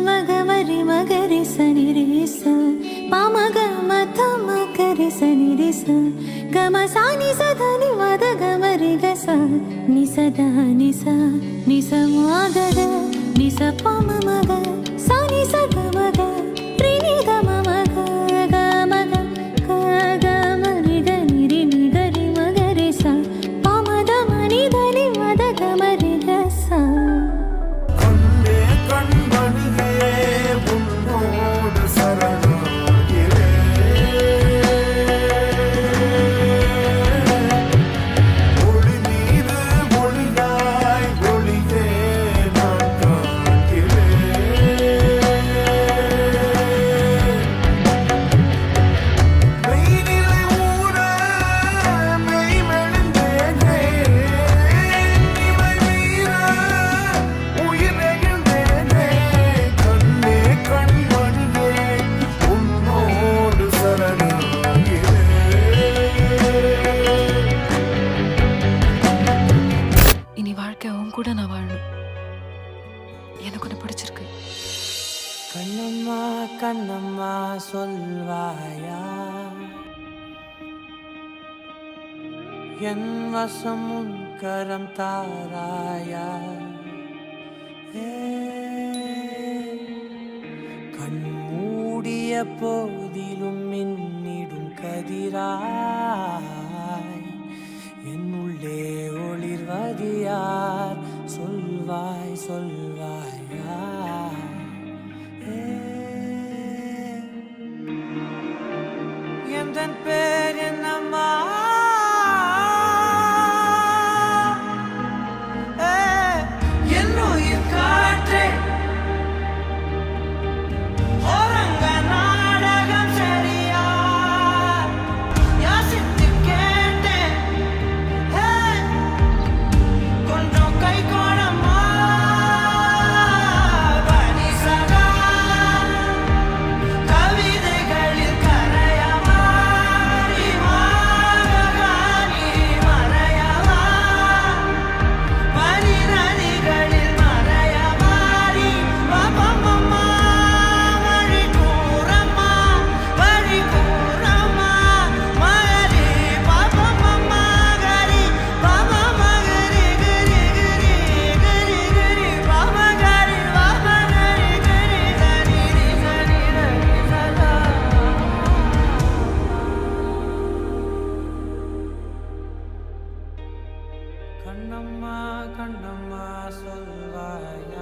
மகரி மகரி சனி ரேச பாமக மதம கரி சனி ரேச கம சானி சதனி மத கமரி கச நிசத நிச நிச மகத நிச பம மக சானி சத மக ரினி கம மக கமக கமரி கனி ரினி கரி மகரி ச பாமத மணி தனி மத கமரி கச கூட நான் வாழணும். எனக்கு ஒன்று பிடிச்சிருக்கு. கண்ணம்மா கண்ணம்மா சொல்வாயா, என் வசம் உன் கரம் தாராயா, கண் மூடிய போதிலும் மின்னிடும் கதிராய் என்னுள்ளே ஒளிர்வது யார், சொல்வாய் சொல்வாயா. எந்தன் பேர் என்னம்மா, என் உயிர் காற்றே, ஓரங்க நாடகம் சரியா யாசித்து கேட்டேன், கொஞ்சம் கை கோணமா பனி சதா கவிதைகளில் கரையவா மாககானி மறையவா பனி நதிகளில் மறையவாரி பாபம்மா வழி கூறம்மா மகரி பாபம்மா கரி பாபா மகரி கரி கரி கரி கரி பாபா கரி பாபா கரி கரி சனி ரி சனி ரி சதா. கண்ணம்மா கண்ணம்மா சொல்வாயா,